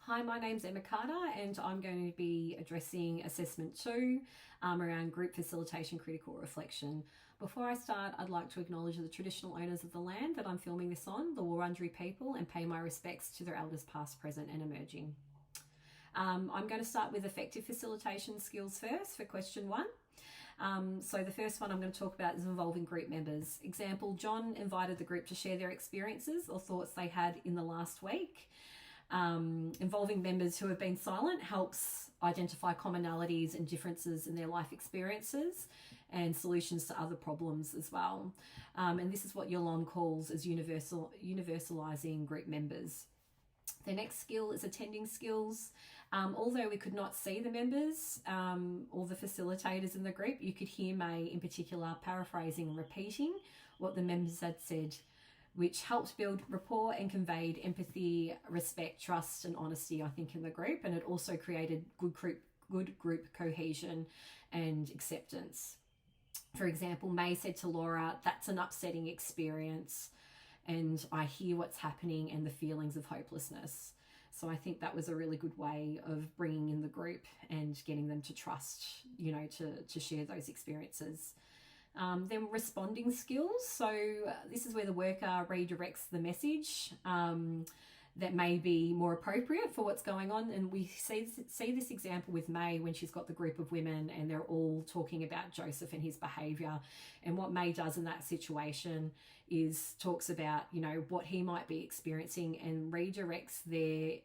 Hi, my name's Emma AT2 and I'm going to be addressing Assessment 2 around Group Facilitation Critical Reflection. Before I start, I'd like to acknowledge the traditional owners of the land that I'm filming this on, the Wurundjeri people, and pay my respects to their elders past, present and emerging. I'm going to start with effective facilitation skills first for question 1. So the first one I'm going to talk about is involving group members. Example, John invited the group to share their experiences or thoughts they had in the last week. Involving members who have been silent helps identify commonalities and differences in their life experiences and solutions to other problems as well. And this is what Yolande calls as universalizing group members. The next skill is attending skills. Although we could not see the members or the facilitators in the group, you could hear May in particular paraphrasing and repeating what the members had said, which helped build rapport and conveyed empathy, respect, trust and honesty, I think, in the group. And it also created good group cohesion and acceptance. For example, May said to Laura, "That's an upsetting experience and I hear what's happening and the feelings of hopelessness." So I think that was a really good way of bringing in the group and getting them to trust, to share those experiences. Then responding skills. So this is where the worker redirects the message that may be more appropriate for what's going on. And we see this example with May when she's got the group of women and they're all talking about Joseph and his behaviour. And what May does in that situation is talks about, what he might be experiencing and redirects their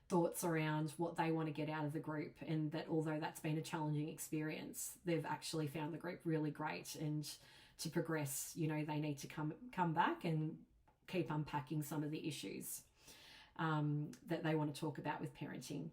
thoughts around what they want to get out of the group, and that although that's been a challenging experience, they've actually found the group really great, and to progress, they need to come back and keep unpacking some of the issues that they want to talk about with parenting.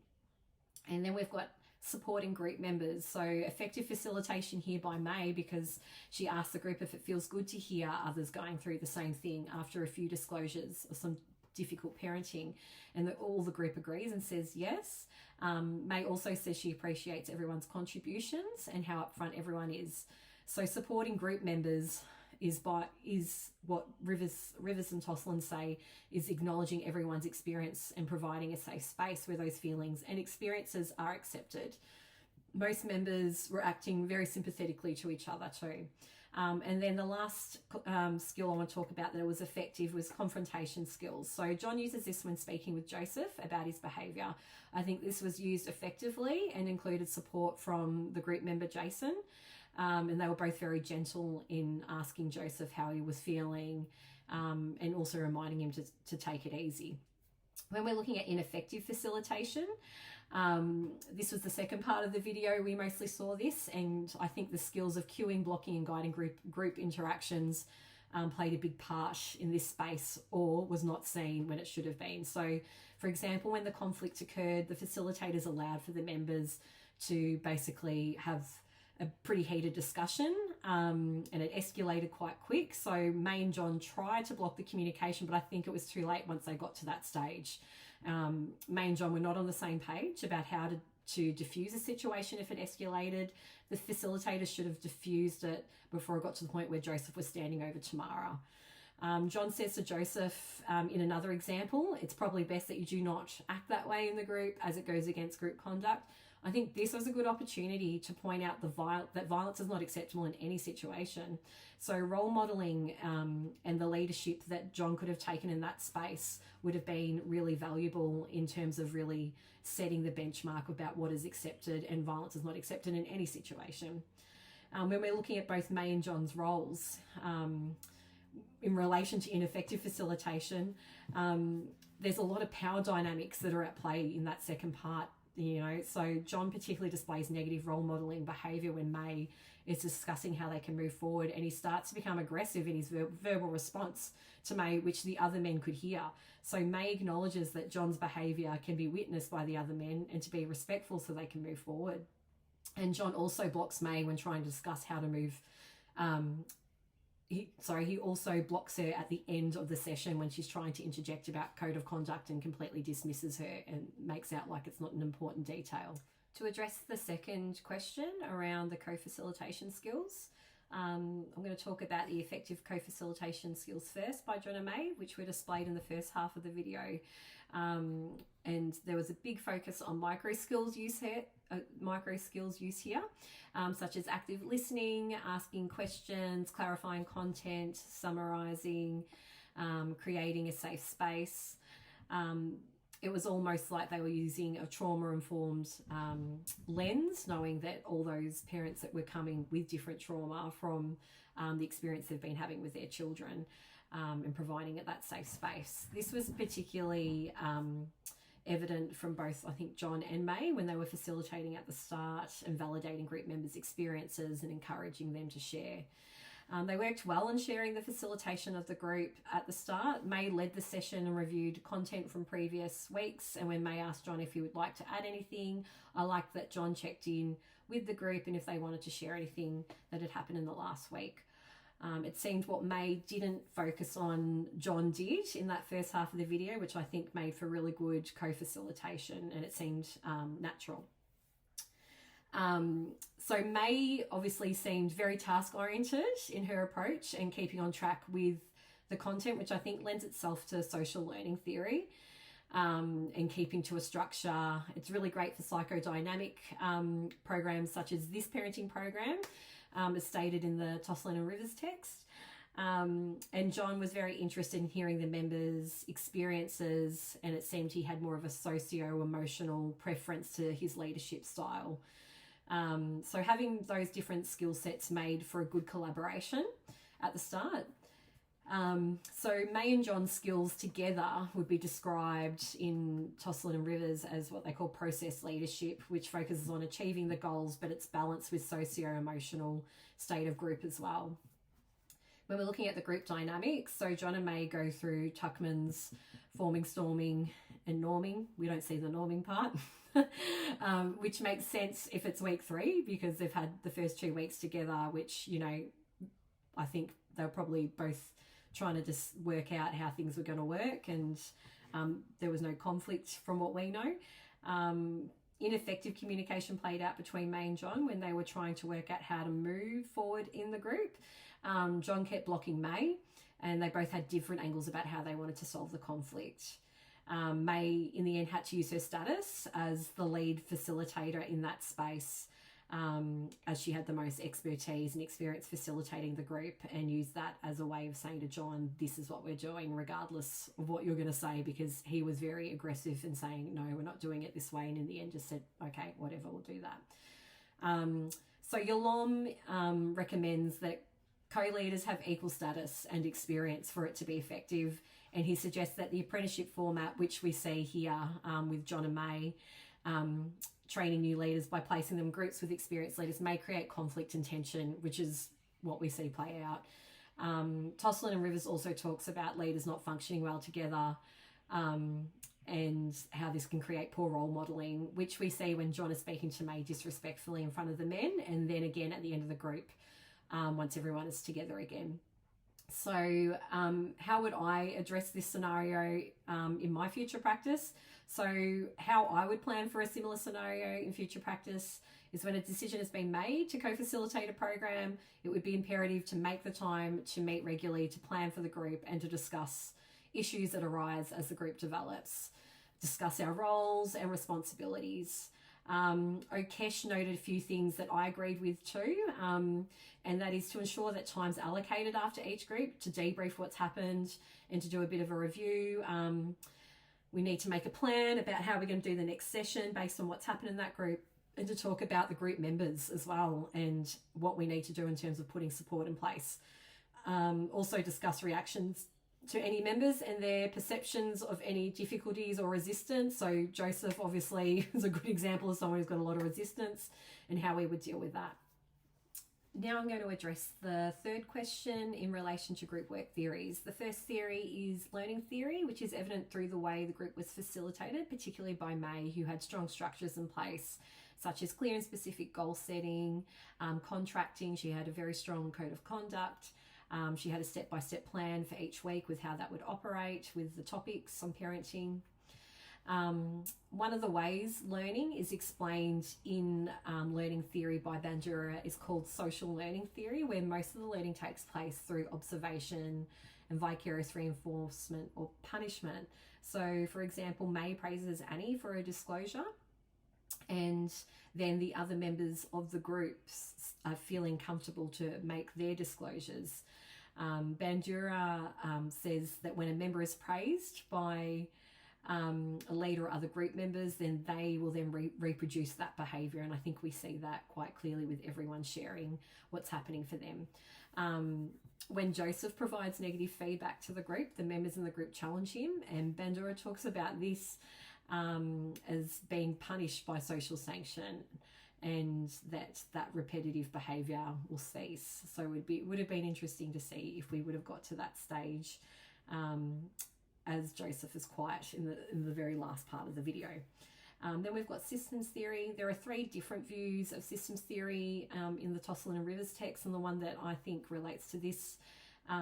And then we've got supporting group members. So effective facilitation here by May, because she asked the group if it feels good to hear others going through the same thing after a few disclosures or some difficult parenting, and all the group agrees and says yes. May also says she appreciates everyone's contributions and how upfront everyone is. So supporting group members is what Rivers and Toslin say is acknowledging everyone's experience and providing a safe space where those feelings and experiences are accepted. Most members were acting very sympathetically to each other too. And then the last skill I want to talk about that was effective was confrontation skills. So John uses this when speaking with Joseph about his behaviour. I think this was used effectively and included support from the group member Jason. And they were both very gentle in asking Joseph how he was feeling and also reminding him to take it easy. When we're looking at ineffective facilitation, this was the second part of the video. We mostly saw this, and I think the skills of cueing, blocking and guiding group interactions played a big part in this space, or was not seen when it should have been. So for example, when the conflict occurred, the facilitators allowed for the members to basically have a pretty heated discussion, and it escalated quite quick. So May and John tried to block the communication, but I think it was too late once they got to that stage. May and John were not on the same page about how to diffuse a situation if it escalated. The facilitators should have diffused it before it got to the point where Joseph was standing over Tamara. John says to Joseph, in another example, "It's probably best that you do not act that way in the group as it goes against group conduct." I think this was a good opportunity to point out that violence is not acceptable in any situation. So role modelling and the leadership that John could have taken in that space would have been really valuable in terms of really setting the benchmark about what is accepted, and violence is not accepted in any situation. When we're looking at both May and John's roles, in relation to ineffective facilitation, there's a lot of power dynamics that are at play in that second part. So John particularly displays negative role modelling behaviour when May is discussing how they can move forward, and he starts to become aggressive in his verbal response to May, which the other men could hear. So May acknowledges that John's behaviour can be witnessed by the other men and to be respectful so they can move forward. And John also blocks May when trying to discuss how to move. He also blocks her at the end of the session when she's trying to interject about code of conduct and completely dismisses her and makes out like it's not an important detail. To address the second question around the co-facilitation skills, I'm going to talk about the effective co-facilitation skills first by John and May, which were displayed in the first half of the video. and there was a big focus on micro skills use here, such as active listening, asking questions, clarifying content, summarising, creating a safe space. It was almost like they were using a trauma-informed lens, knowing that all those parents that were coming with different trauma from the experience they've been having with their children, and providing it that safe space. This was particularly evident from both, I think, John and May when they were facilitating at the start and validating group members' experiences and encouraging them to share. They worked well in sharing the facilitation of the group at the start. May led the session and reviewed content from previous weeks, and when May asked John if he would like to add anything, I liked that John checked in with the group and if they wanted to share anything that had happened in the last week. It seemed what May didn't focus on, John did in that first half of the video, which I think made for really good co-facilitation, and it seemed natural. So May obviously seemed very task-oriented in her approach and keeping on track with the content, which I think lends itself to social learning theory, and keeping to a structure. It's really great for psychodynamic programs such as this parenting program, as stated in the Tosselin and Rivers text. And John was very interested in hearing the members' experiences, and it seemed he had more of a socio-emotional preference to his leadership style. So having those different skill sets made for a good collaboration at the start. So May and John's skills together would be described in Tosselin and Rivers as what they call process leadership, which focuses on achieving the goals, but it's balanced with socio-emotional state of group as well. When we're looking at the group dynamics, so John and May go through Tuckman's forming, storming and norming. We don't see the norming part, which makes sense if it's week 3 because they've had the first 2 weeks together, which, you know, I think they're probably both trying to just work out how things were going to work, and there was no conflict from what we know. Ineffective communication played out between May and John when they were trying to work out how to move forward in the group. John kept blocking May, and they both had different angles about how they wanted to solve the conflict. May, in the end, had to use her status as the lead facilitator in that space, as she had the most expertise and experience facilitating the group, and used that as a way of saying to John, this is what we're doing regardless of what you're going to say, because he was very aggressive in saying, no, we're not doing it this way, and in the end just said, okay, whatever, we'll do that. So Yolom recommends that co-leaders have equal status and experience for it to be effective, and he suggests that the apprenticeship format, which we see here with John and May, training new leaders by placing them in groups with experienced leaders, may create conflict and tension, which is what we see play out. Tosselin and Rivers also talks about leaders not functioning well together, and how this can create poor role modelling, which we see when John is speaking to May disrespectfully in front of the men, and then again at the end of the group, once everyone is together again. So how would I address this scenario in my future practice? So how I would plan for a similar scenario in future practice is when a decision has been made to co-facilitate a program, it would be imperative to make the time to meet regularly, to plan for the group, and to discuss issues that arise as the group develops, discuss our roles and responsibilities. Okesh noted a few things that I agreed with too, and that is to ensure that time's allocated after each group to debrief what's happened and to do a bit of a review. We need to make a plan about how we're going to do the next session based on what's happened in that group, and to talk about the group members as well and what we need to do in terms of putting support in place. Also discuss reactions to any members and their perceptions of any difficulties or resistance. So Joseph obviously is a good example of someone who's got a lot of resistance, and how we would deal with that. Now I'm going to address the third question in relation to group work theories. The first theory is learning theory, which is evident through the way the group was facilitated, particularly by May, who had strong structures in place, such as clear and specific goal setting, contracting. She had a very strong code of conduct. She had a step-by-step plan for each week with how that would operate with the topics on parenting. One of the ways learning is explained in learning theory by Bandura is called social learning theory, where most of the learning takes place through observation and vicarious reinforcement or punishment. So for example, May praises Annie for her disclosure, and then the other members of the groups are feeling comfortable to make their disclosures. Bandura says that when a member is praised by a leader or other group members, then they will then reproduce that behaviour, and I think we see that quite clearly with everyone sharing what's happening for them. When Joseph provides negative feedback to the group, the members in the group challenge him, and Bandura talks about this as being punished by social sanction, and that repetitive behaviour will cease. So it would have been interesting to see if we would have got to that stage as Joseph is quiet in the very last part of the video. Then we've got systems theory. There are 3 different views of systems theory in the Tosselin and Rivers text, and the one that I think relates to this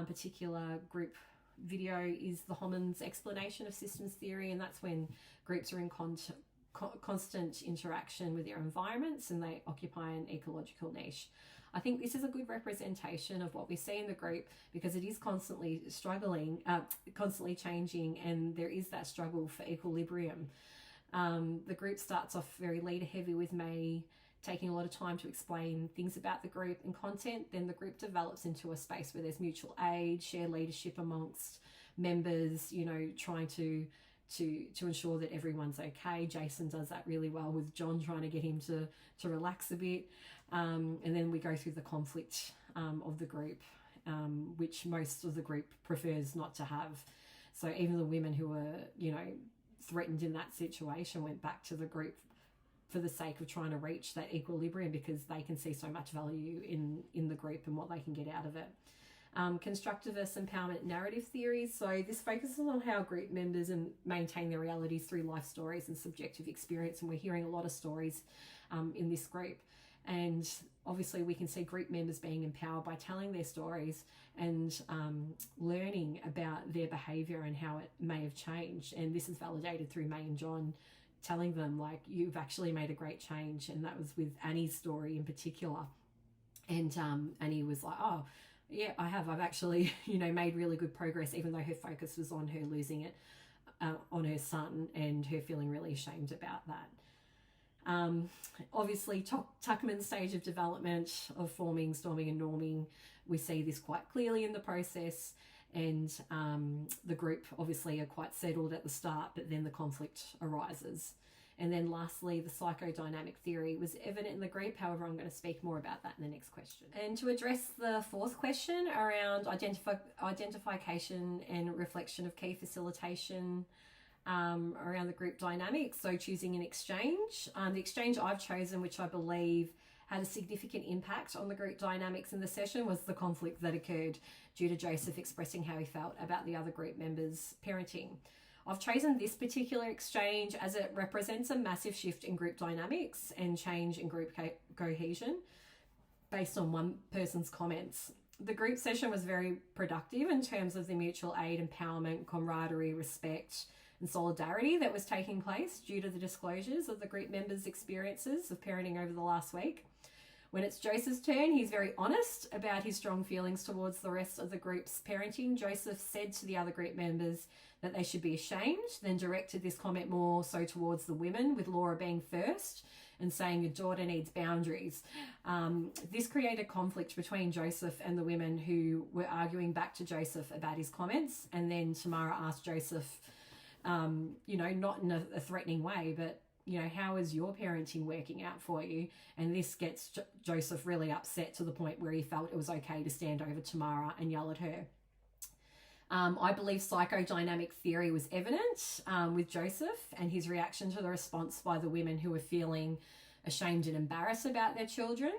particular group video is the Hommans explanation of systems theory, and that's when groups are in constant interaction with their environments and they occupy an ecological niche. I think this is a good representation of what we see in the group, because it is constantly struggling, constantly changing, and there is that struggle for equilibrium. The group starts off very leader heavy, with May taking a lot of time to explain things about the group and content. Then the group develops into a space where there's mutual aid, shared leadership amongst members, you know, trying to ensure that everyone's okay. Jason does that really well with John, trying to get him to relax a bit. And then we go through the conflict of the group, which most of the group prefers not to have. So even the women who were, you know, threatened in that situation went back to the group for the sake of trying to reach that equilibrium, because they can see so much value in the group and what they can get out of it. Constructivist empowerment narrative theories. So this focuses on how group members maintain their realities through life stories and subjective experience, and we're hearing a lot of stories in this group. And obviously we can see group members being empowered by telling their stories and learning about their behaviour and how it may have changed. And this is validated through May and John telling them, like, you've actually made a great change. And that was with Annie's story in particular. And Annie was like, oh, yeah, I've actually, you know, made really good progress, even though her focus was on her losing it, on her son, and her feeling really ashamed about that. Obviously, Tuckman's stage of development of forming, storming and norming, we see this quite clearly in the process, and the group obviously are quite settled at the start, but then the conflict arises. And then lastly, the psychodynamic theory was evident in the group. However, I'm going to speak more about that in the next question. And to address the 4th question around identification and reflection of key facilitation around the group dynamics, so choosing an exchange. The exchange I've chosen, which I believe had a significant impact on the group dynamics in the session, was the conflict that occurred due to Joseph expressing how he felt about the other group members' parenting. I've chosen this particular exchange as it represents a massive shift in group dynamics and change in group cohesion based on one person's comments. The group session was very productive in terms of the mutual aid, empowerment, camaraderie, respect and solidarity that was taking place due to the disclosures of the group members' experiences of parenting over the last week. When it's Joseph's turn, he's very honest about his strong feelings towards the rest of the group's parenting. Joseph said to the other group members that they should be ashamed, then directed this comment more so towards the women, with Laura being first and saying your daughter needs boundaries. This created conflict between Joseph and the women, who were arguing back to Joseph about his comments. And then Tamara asked Joseph, you know, not in a threatening way, but, you know, how is your parenting working out for you? And this gets Joseph really upset to the point where he felt it was okay to stand over Tamara and yell at her. I believe psychodynamic theory was evident with Joseph and his reaction to the response by the women who were feeling ashamed and embarrassed about their children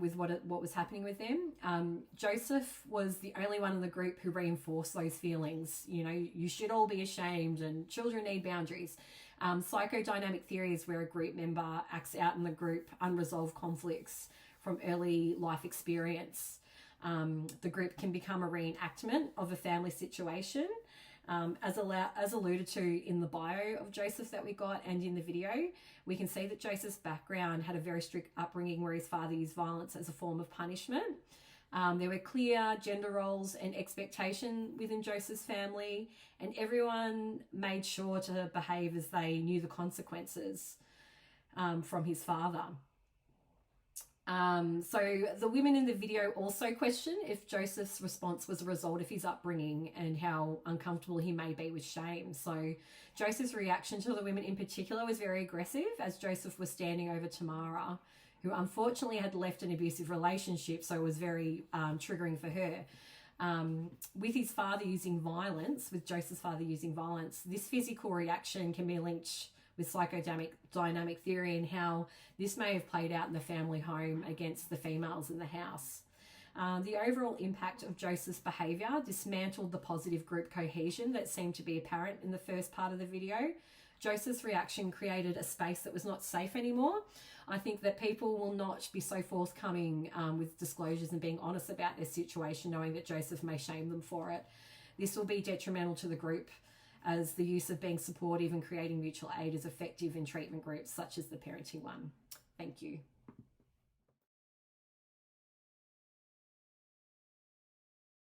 with what was happening with them. Joseph was the only one in the group who reinforced those feelings. You know, you should all be ashamed and children need boundaries. Psychodynamic theory is where a group member acts out in the group unresolved conflicts from early life experience. The group can become a reenactment of a family situation, as alluded to in the bio of Joseph that we got and in the video. We can see that Joseph's background had a very strict upbringing where his father used violence as a form of punishment. There were clear gender roles and expectation within Joseph's family, and everyone made sure to behave as they knew the consequences from his father. So the women in the video also question if Joseph's response was a result of his upbringing and how uncomfortable he may be with shame. So Joseph's reaction to the women in particular was very aggressive, as Joseph was standing over Tamara, who unfortunately had left an abusive relationship, so it was very triggering for her. With his father using violence, with Joseph's father using violence, this physical reaction can be linked with psychodynamic theory and how this may have played out in the family home against the females in the house. The overall impact of Joseph's behaviour dismantled the positive group cohesion that seemed to be apparent in the first part of the video. Joseph's reaction created a space that was not safe anymore. I think that people will not be so forthcoming with disclosures and being honest about their situation, knowing that Joseph may shame them for it. This will be detrimental to the group, as the use of being supportive and creating mutual aid is effective in treatment groups such as the parenting one. Thank you.